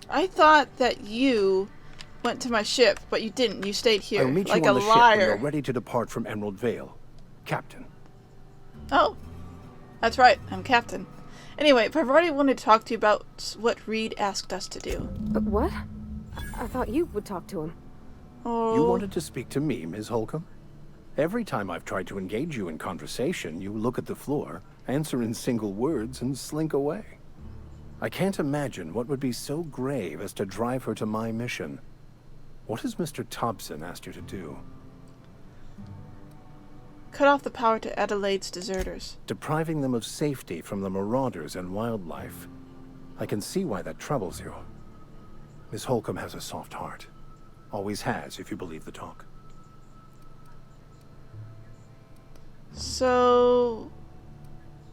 I thought that you went to my ship, but you didn't. You stayed here. I'll meet like you on a the ship when liar. you're ready to depart from Emerald Vale. Captain. Oh. That's right. I'm Captain. Anyway, I've already wanted to talk to you about what Reed asked us to do. What? I thought you would talk to him. Oh. You wanted to speak to me, Ms. Holcomb? Every time I've tried to engage you in conversation, you look at the floor, answer in single words, and slink away. I can't imagine what would be so grave as to drive her to my mission. What has Mr. Thompson asked you to do? Cut off the power to Adelaide's deserters. Depriving them of safety from the marauders and wildlife. I can see why that troubles you. Miss Holcomb has a soft heart. Always has, if you believe the talk. So,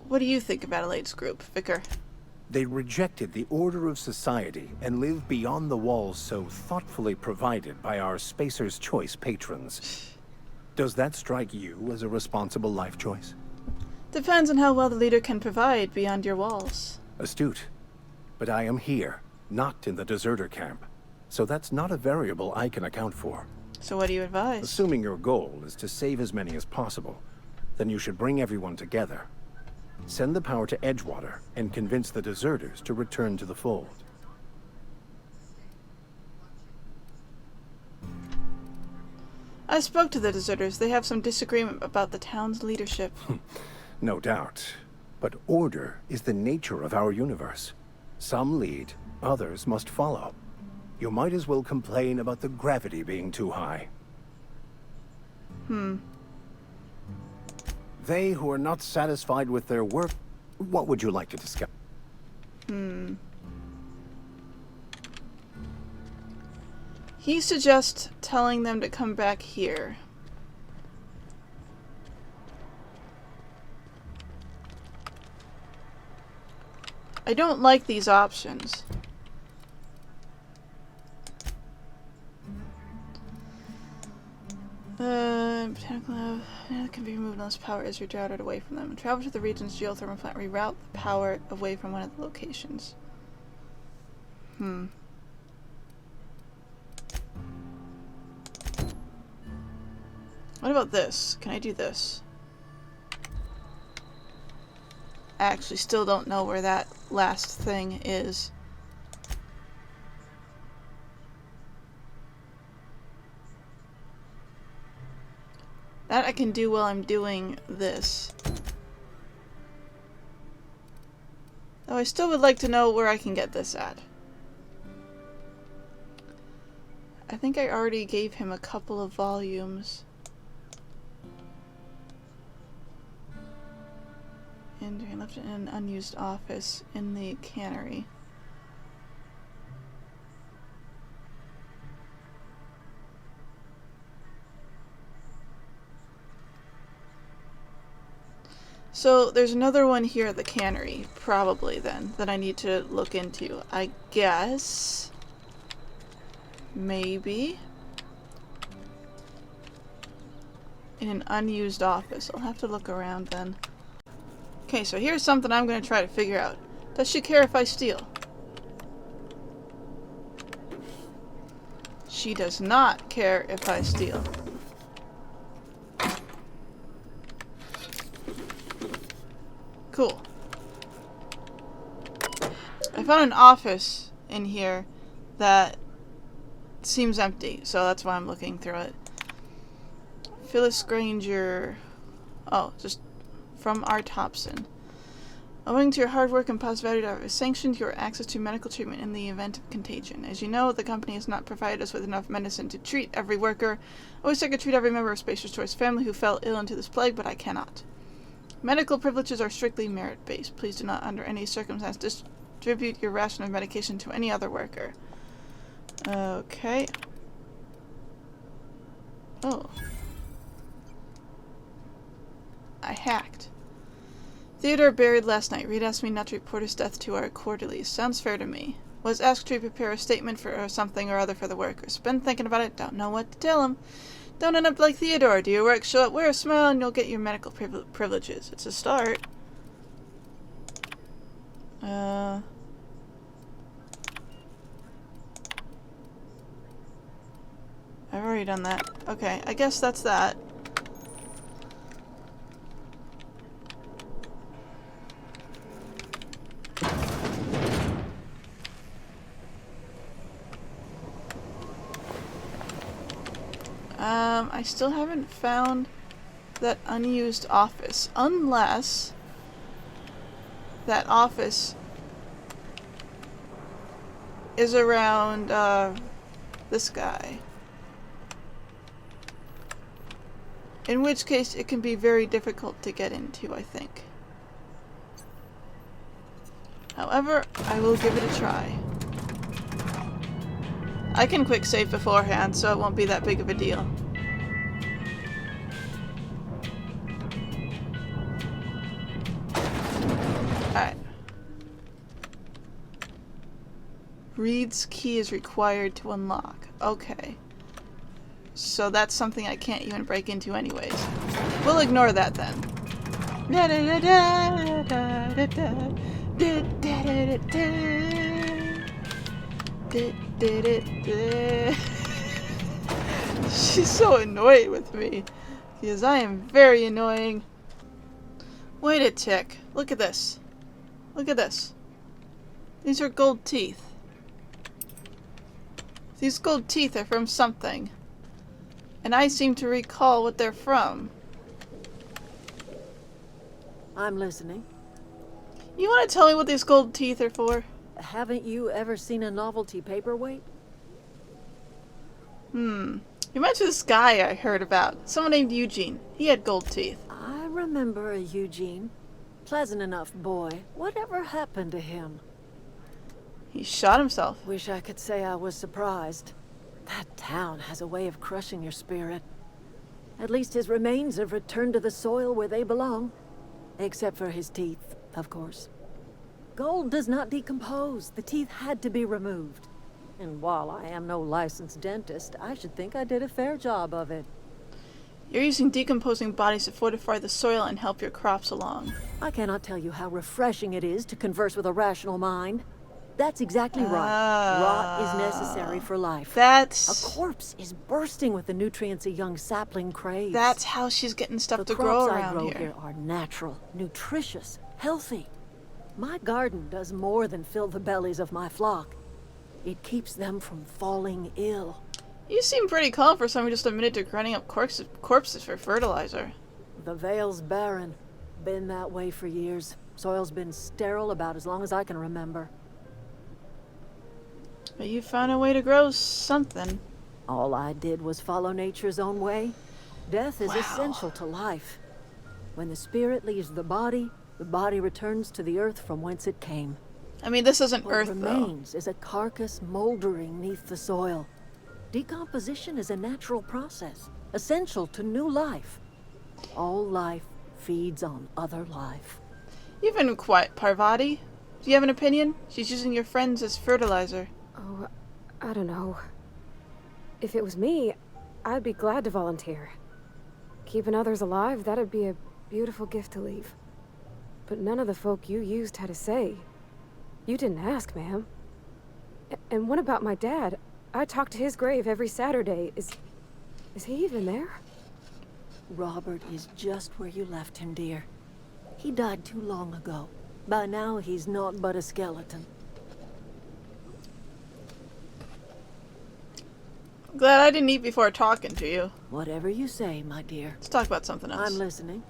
what do you think of Adelaide's group, Vicar? They rejected the order of society and live beyond the walls so thoughtfully provided by our Spacer's Choice patrons. Does that strike you as a responsible life choice? Depends on how well the leader can provide beyond your walls. Astute. But I am here, not in the deserter camp. So that's not a variable I can account for. So what do you advise? Assuming your goal is to save as many as possible, then you should bring everyone together. Send the power to Edgewater and convince the deserters to return to the fold. I spoke to the deserters. They have some disagreement about the town's leadership. No doubt. But order is the nature of our universe. Some lead, others must follow. You might as well complain about the gravity being too high. They who are not satisfied with their work, what would you like to discuss? He suggests telling them to come back here. I don't like these options. Botanical lab. It can be removed unless power is rerouted away from them. Travel to the region's geothermal plant. Reroute the power away from one of the locations. What about this? Can I do this? I actually still don't know where that last thing is. That I can do while I'm doing this. Though I still would like to know where I can get this at. I think I already gave him a couple of volumes. And I left it in an unused office in the cannery. So there's another one here at the cannery, probably then, that I need to look into. I guess. Maybe. In an unused office. I'll have to look around then. Okay, so here's something I'm going to try to figure out. Does she care if I steal? She does not care if I steal. Cool. I found an office in here that seems empty, so that's why I'm looking through it. Phyllis Granger. Oh, just from R. Thompson. Owing to your hard work and positive attitude, I have sanctioned your access to medical treatment in the event of contagion. As you know, the company has not provided us with enough medicine to treat every worker. I wish I could treat every member of Spacer's Choice family who fell ill into this plague, but I cannot. Medical privileges are strictly merit-based. Please do not, under any circumstance, distribute your ration of medication to any other worker. Okay. Oh. I hacked. Theodore buried last night. Reed asked me not to report his death to our quarterlies. Sounds fair to me. Was asked to prepare a statement for something or other for the workers. Been thinking about it. Don't know what to tell him. Don't end up like Theodore. Do your work, show up, wear a smile, and you'll get your medical privileges. It's a start. already done that. Okay, I guess that's that. I still haven't found that unused office, unless that office is around this guy. In which case it can be very difficult to get into, I think. However, I will give it a try. I can quick save beforehand, so it won't be that big of a deal. Alright. Reed's key is required to unlock. Okay. So that's something I can't even break into anyways. We'll ignore that then. She's so annoyed with me. Because I am very annoying. Wait a tick. Look at this. Look at this. These are gold teeth. These gold teeth are from something. And I seem to recall what they're from. I'm listening. You want to tell me what these gold teeth are for? Haven't you ever seen a novelty paperweight? You mentioned this guy I heard about. Someone named Eugene. He had gold teeth. I remember a Eugene. Pleasant enough boy. Whatever happened to him? He shot himself. Wish I could say I was surprised. That town has a way of crushing your spirit. At least his remains have returned to the soil where they belong. Except for his teeth, of course. Gold does not decompose. The teeth had to be removed. And while I am no licensed dentist, I should think I did a fair job of it. You're using decomposing bodies to fortify the soil and help your crops along. I cannot tell you how refreshing it is to converse with a rational mind. That's exactly right. Rot is necessary for life. That's... A corpse is bursting with the nutrients a young sapling craves. That's how she's getting stuff to The grow crops I around grow here. here are natural, nutritious, healthy. My garden does more than fill the bellies of my flock. It keeps them from falling ill. You seem pretty calm for someone just admitted to grinding up corpses for fertilizer. The Vale's barren. Been that way for years. Soil's been sterile about as long as I can remember. But you found a way to grow something. All I did was follow nature's own way. Death is Wow. essential to life. When the spirit leaves the body returns to the earth from whence it came. I mean, this isn't What Earth, though. remains is a carcass moldering neath the soil. Decomposition is a natural process, essential to new life. All life feeds on other life. You've been quiet, Parvati. Do you have an opinion? She's using your friends as fertilizer. Oh, I don't know. If it was me, I'd be glad to volunteer. Keeping others alive, that'd be a beautiful gift to leave. But none of the folk you used had a say. You didn't ask, ma'am. And what about my dad? I talk to his grave every Saturday. Is he even there? Robert is just where you left him, dear. He died too long ago. By now, he's naught but a skeleton. Glad I didn't eat before talking to you. Whatever you say, my dear. Let's talk about something else. I'm listening.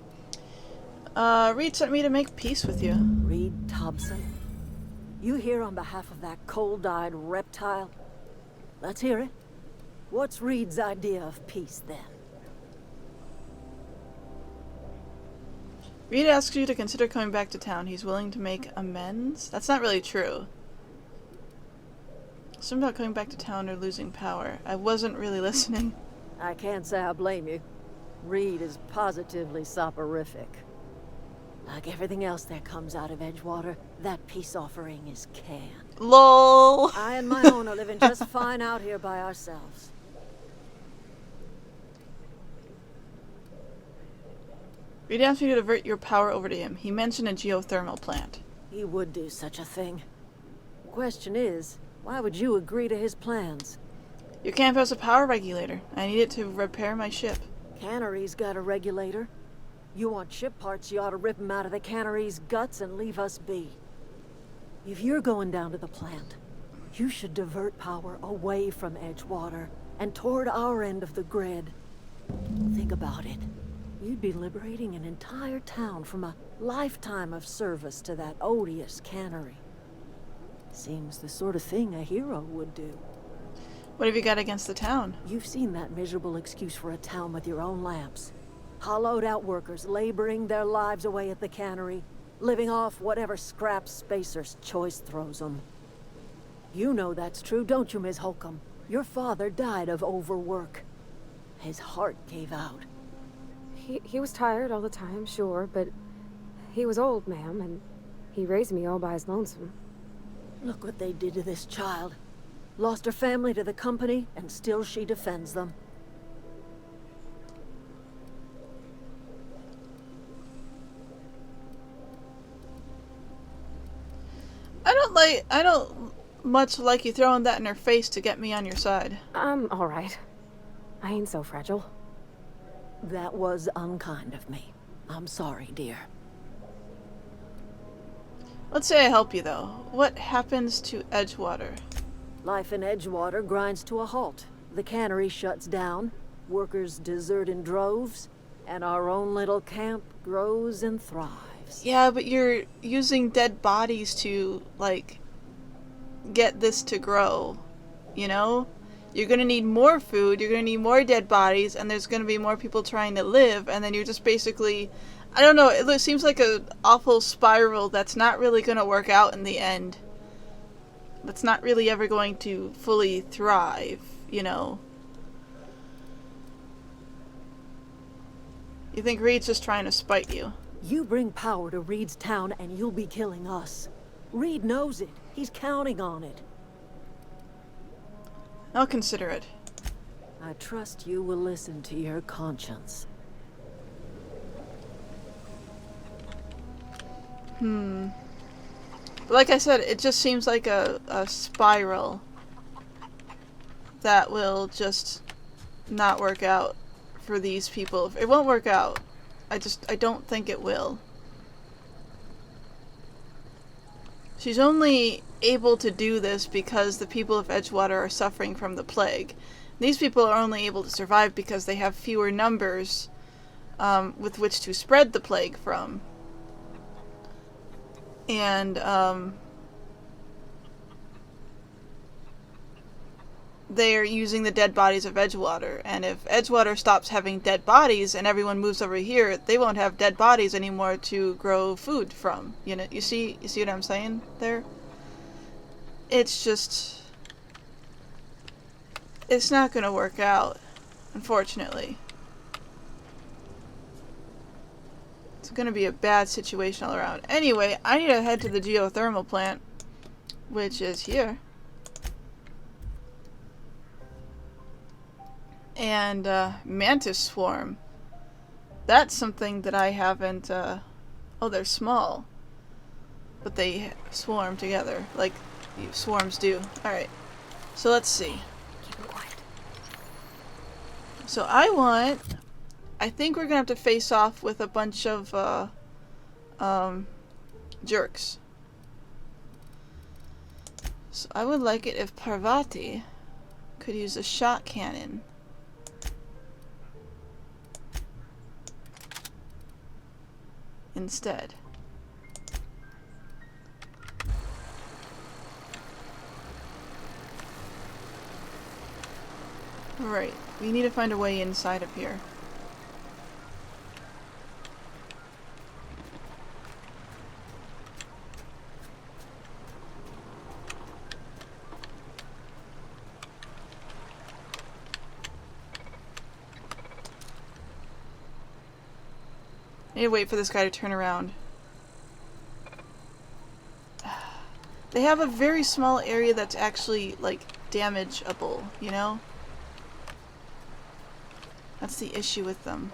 Reed sent me to make peace with you. Reed Thompson. You here on behalf of that cold-eyed reptile? Let's hear it. What's Reed's idea of peace, then? Reed asks you to consider coming back to town. He's willing to make amends? That's not really true. Something about coming back to town or losing power. I wasn't really listening. I can't say I blame you. Reed is positively soporific. Like everything else that comes out of Edgewater, that peace offering is canned. LOL! I and my own are living just fine out here by ourselves. Reed asked me to divert your power over to him. He mentioned a geothermal plant. He would do such a thing. The question is, why would you agree to his plans? Your camp has a power regulator. I need it to repair my ship. Cannery's got a regulator. You want ship parts, you ought to rip them out of the cannery's guts and leave us be. If you're going down to the plant, you should divert power away from Edgewater and toward our end of the grid. Think about it. You'd be liberating an entire town from a lifetime of service to that odious cannery. Seems the sort of thing a hero would do. What have you got against the town? You've seen that miserable excuse for a town with your own lamps. Hollowed out workers laboring their lives away at the cannery, living off whatever scrap Spacer's choice throws them. You know that's true, don't you, Ms. Holcomb? Your father died of overwork. His heart gave out. He was tired all the time, sure, but he was old, ma'am, and he raised me all by his lonesome. Look what they did to this child. Lost her family to the company, and still she defends them. I don't much like you throwing that in her face to get me on your side. I'm all right. I ain't so fragile. That was unkind of me. I'm sorry, dear. Let's say I help you, though. What happens to Edgewater? Life in Edgewater grinds to a halt. The cannery shuts down, workers desert in droves, and our own little camp grows and thrives. Yeah, but you're using dead bodies to, like, get this to grow, you know? You're gonna need more food, you're gonna need more dead bodies, and there's gonna be more people trying to live, and then you're just basically... I don't know, it seems like an awful spiral that's not really gonna work out in the end. That's not really ever going to fully thrive, you know? You think Reed's just trying to spite you? You bring power to Reed's town and you'll be killing us. Reed knows it. He's counting on it. I'll consider it. I trust you will listen to your conscience. But like I said, it just seems like a spiral that will just not work out for these people. It won't work out. I don't think it will. She's only able to do this because the people of Edgewater are suffering from the plague. These people are only able to survive because they have fewer numbers with which to spread the plague from. And they are using the dead bodies of Edgewater. And if Edgewater stops having dead bodies and everyone moves over here, they won't have dead bodies anymore to grow food from. You know, you see what I'm saying there? It's just... it's not gonna work out, unfortunately. It's gonna be a bad situation all around. Anyway, I need to head to the geothermal plant, which is here. And, mantis swarm. That's something that I haven't, oh, they're small. But they swarm together, like swarms do. Alright, so let's see. Keep it quiet. So I think we're gonna have to face off with a bunch of, jerks. So I would like it if Parvati could use a shot cannon. Instead. Right, we need to find a way inside of here. I need to wait for this guy to turn around. They have a very small area that's actually, like, damageable, you know? That's the issue with them.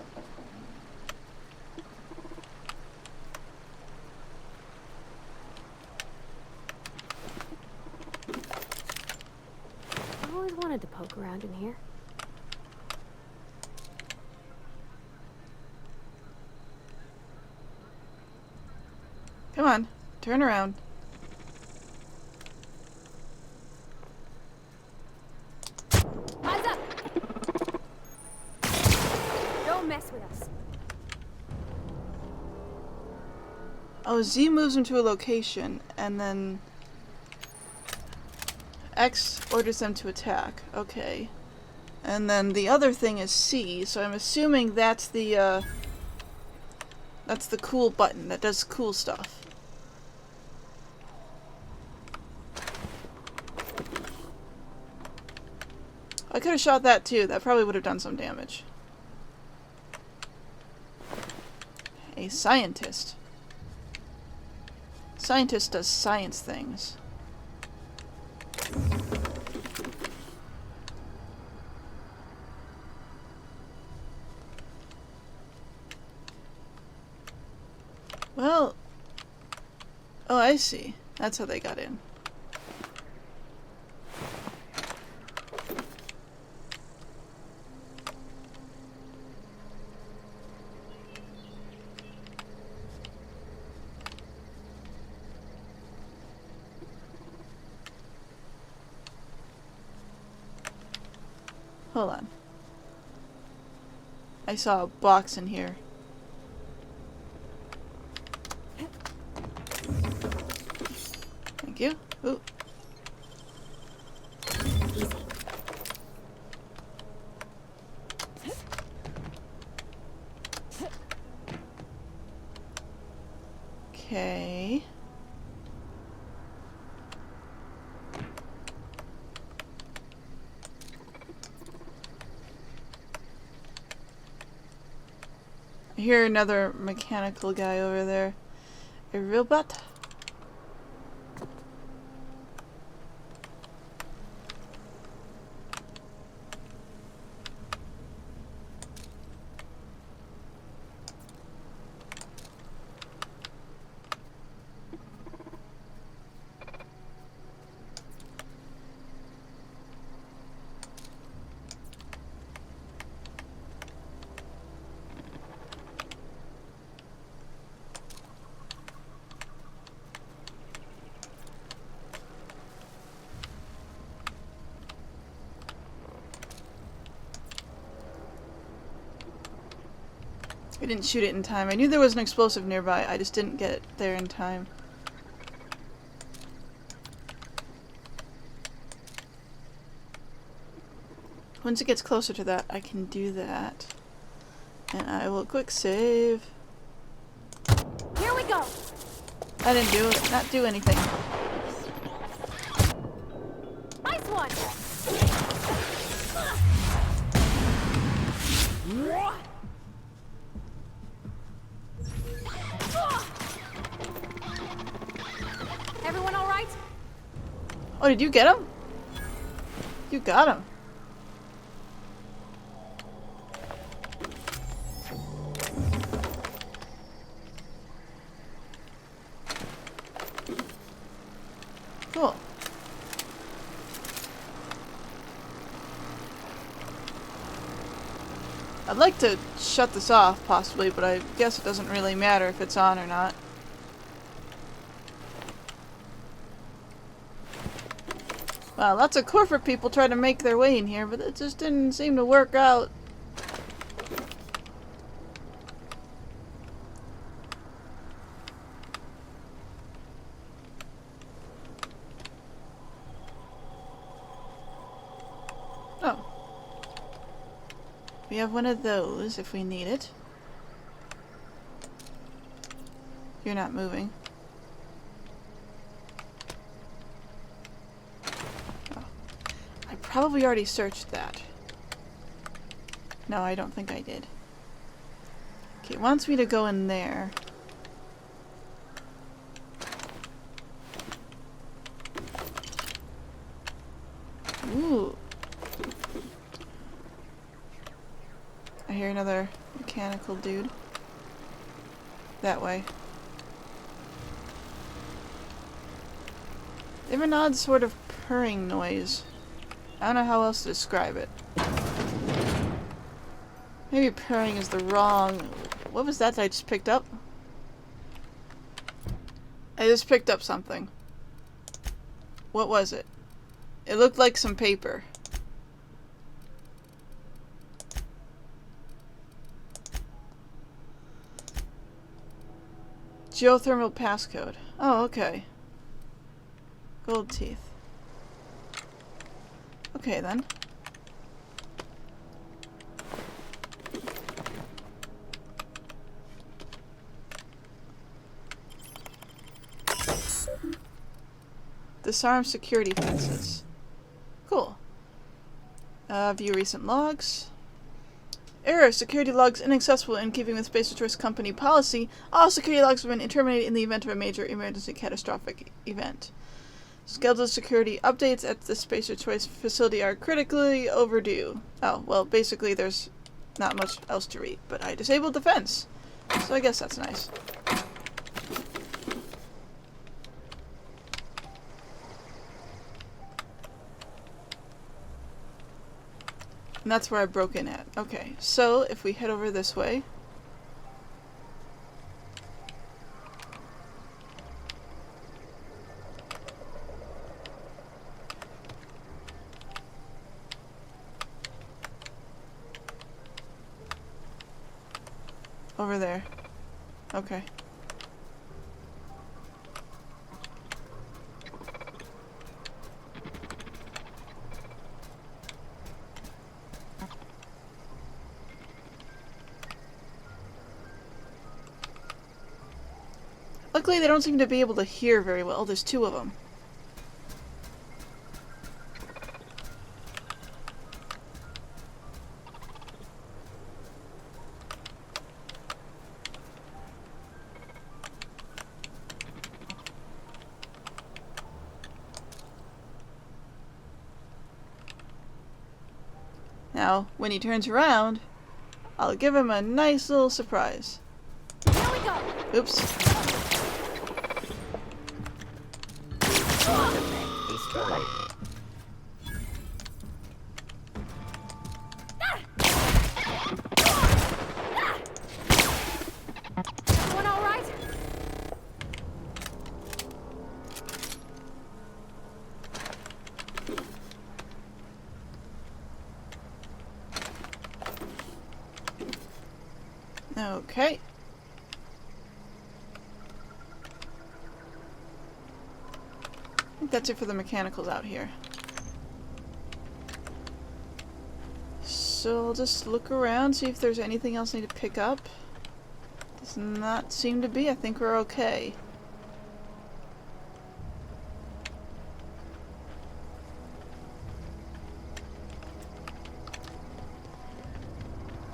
always wanted to poke around in here. Come on, turn around. Eyes up! Don't mess with us. Oh, Z moves him to a location, and then X orders them to attack. Okay. And then the other thing is C, so I'm assuming that's the cool button that does cool stuff. I could have shot that too. That probably would have done some damage. A scientist. Scientist does science things. Well... Oh, I see. That's how they got in. Hold on. I saw a box in here. Thank you. Ooh. Okay. I hear another mechanical guy over there. A robot? I didn't shoot it in time. I knew there was an explosive nearby. I just didn't get it there in time. Once it gets closer to that, I can do that. And I will quick save. Here we go! I didn't not do anything. Nice one! Everyone all right? Oh, did you get him? You got him. Cool. I'd like to shut this off, possibly, but I guess it doesn't really matter if it's on or not. Wow, lots of corporate people try to make their way in here, but it just didn't seem to work out. Oh. We have one of those if we need it. You're not moving. Probably already searched that. No, I don't think I did. Okay, it wants me to go in there. Ooh. I hear another mechanical dude. That way. They have an odd sort of purring noise. I don't know how else to describe it. Maybe purring is the wrong... What was that I just picked up? I just picked up something. What was it? It looked like some paper. Geothermal passcode. Oh, okay. Gold teeth. Okay, then. Disarm security fences. Cool. View recent logs. Error. Security logs inaccessible in keeping with Spacer Choice Company policy. All security logs have been terminated in the event of a major emergency catastrophic event. Scheduled security updates at the Spacer Choice facility are critically overdue. Oh, well, basically there's not much else to read, but I disabled the fence. So I guess that's nice. And that's where I broke in at. Okay, so if we head over this way. Over there. Okay. Luckily, they don't seem to be able to hear very well. There's two of them. Now, when he turns around, I'll give him a nice little surprise. Here we go. Oops. Everyone all right? Okay. I think that's it for the mechanicals out here. So I'll just look around, see if there's anything else I need to pick up. Does not seem to be. I think we're okay.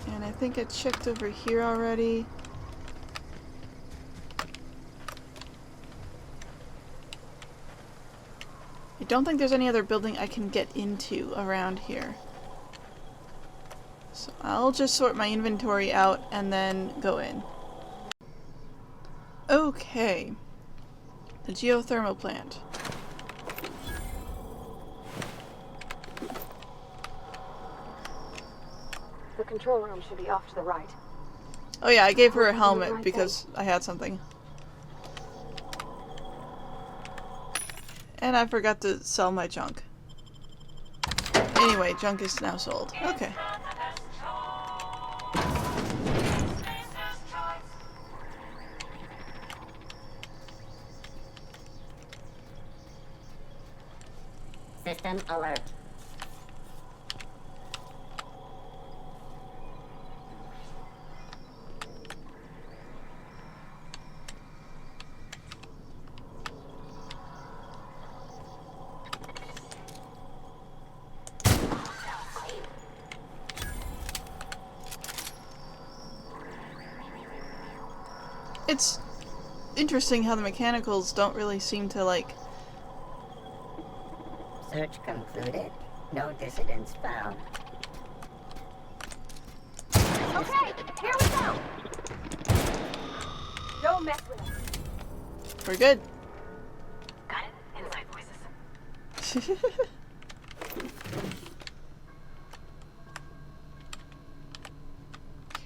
And I think I checked over here already. I don't think there's any other building I can get into around here. So I'll just sort my inventory out and then go in. Okay. The geothermal plant. The control room should be off to the right. Oh yeah, I gave her a helmet because I had something. And I forgot to sell my junk. Anyway, junk is now sold. Okay. System alert. It's interesting how the mechanicals don't really seem to like... Search concluded. No dissidents found. Okay, here we go. Don't mess with us. We're good. Got it. Inside voices.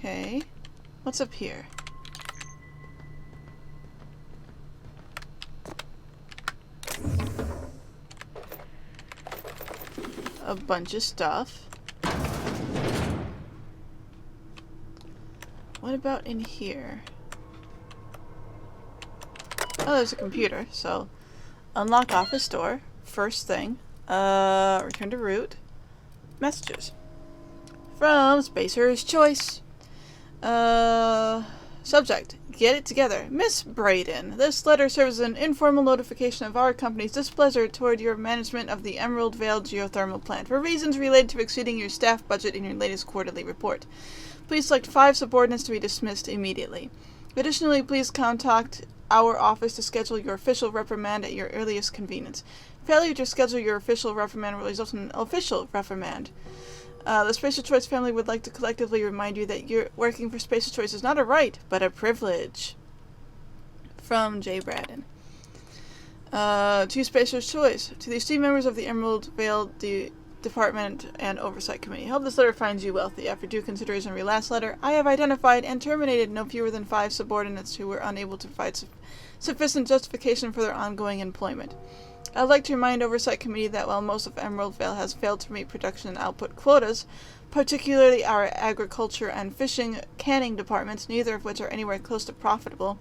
Okay. What's up here? A bunch of stuff. What about in here? Oh, there's a computer, so unlock office door. First thing. Return to root. Messages. From Spacer's Choice. Subject. Get it together. Miss Brayden. This letter serves as an informal notification of our company's displeasure toward your management of the Emerald Vale geothermal plant for reasons related to exceeding your staff budget in your latest quarterly report. Please select 5 subordinates to be dismissed immediately. Additionally, please contact our office to schedule your official reprimand at your earliest convenience. Failure to schedule your official reprimand will result in an official reprimand. The Spacer Choice family would like to collectively remind you that working for Spacer Choice is not a right, but a privilege. From J. Braden. To Spacer's Choice. To the esteemed members of the Emerald Vale Department and Oversight Committee. Hope this letter finds you wealthy. After due consideration of your last letter, I have identified and terminated no fewer than 5 subordinates who were unable to provide sufficient justification for their ongoing employment. I would like to remind Oversight Committee that while most of Emerald Vale has failed to meet production and output quotas, particularly our agriculture and fishing canning departments, neither of which are anywhere close to profitable,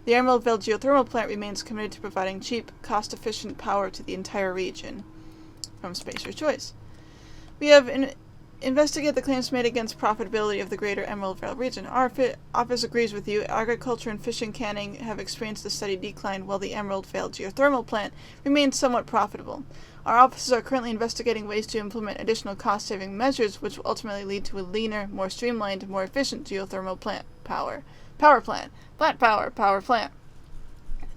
the Emerald Vale geothermal plant remains committed to providing cheap, cost-efficient power to the entire region. From Spacer's Choice. We have investigated the claims made against profitability of the greater Emerald Vale region. Our office agrees with you. Agriculture and fishing canning have experienced a steady decline, while the Emerald Vale geothermal plant remains somewhat profitable. Our offices are currently investigating ways to implement additional cost-saving measures, which will ultimately lead to a leaner, more streamlined, more efficient geothermal power plant.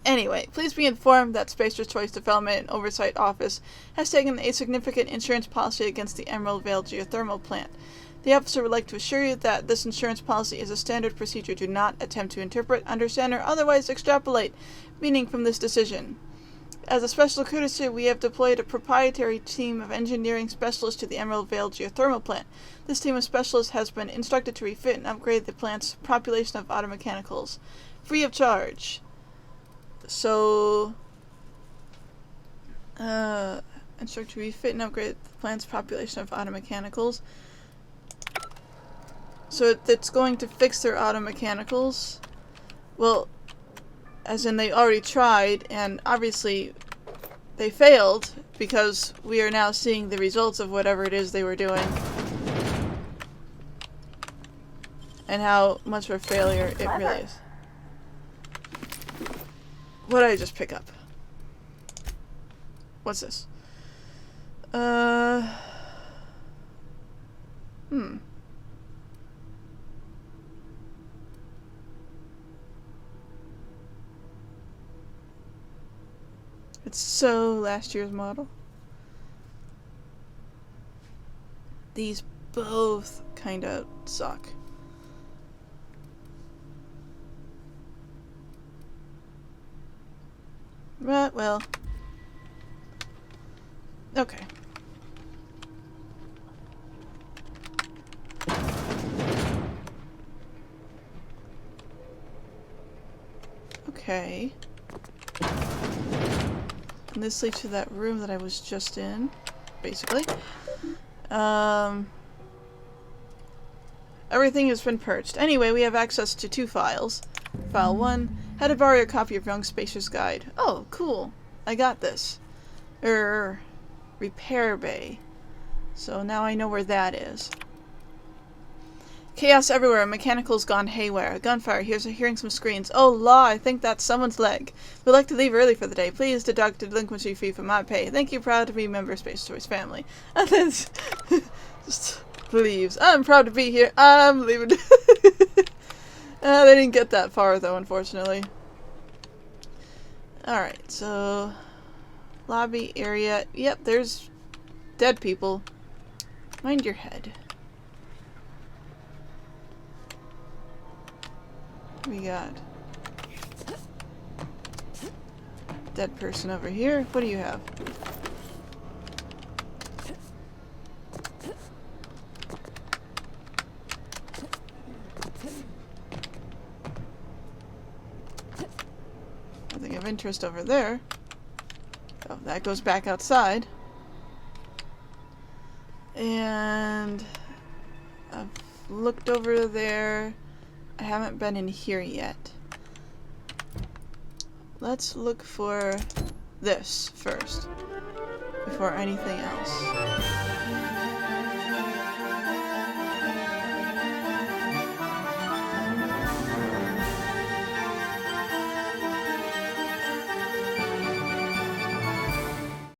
Anyway, please be informed that Spacer's Choice Development and Oversight Office has taken a significant insurance policy against the Emerald Vale geothermal plant. The officer would like to assure you that this insurance policy is a standard procedure. Do not attempt to interpret, understand, or otherwise extrapolate meaning from this decision. As a special courtesy, we have deployed a proprietary team of engineering specialists to the Emerald Vale geothermal plant. This team of specialists has been instructed to refit and upgrade the plant's population of automechanicals, free of charge. So, instruct to refit and upgrade the plant's population of automechanicals. So it's going to fix their automechanicals. Well, as in they already tried, and obviously they failed, because we are now seeing the results of whatever it is they were doing. And how much of a failure it really is. What did I just pick up? What's this? It's so last year's model. These both kind of suck. Right, well. Okay. Okay. And this leads to that room that I was just in, basically. Everything has been purged. Anyway, we have access to 2 files. File 1. How to borrow a copy of Young Spacer's Guide. Oh, cool. I got this. Repair Bay. So now I know where that is. Chaos everywhere. Mechanicals gone haywire. Gunfire. Hearing some screams. Oh, law, I think that's someone's leg. We'd like to leave early for the day. Please deduct a delinquency fee from my pay. Thank you. Proud to be a member of Space Choice family. And then just leaves. I'm proud to be here. I'm leaving. They didn't get that far, though, unfortunately. Alright, so... lobby area. Yep, there's dead people. Mind your head. We got... dead person over here. What do you have? of interest over there. So that goes back outside. And I've looked over there. I haven't been in here yet. Let's look for this first before anything else.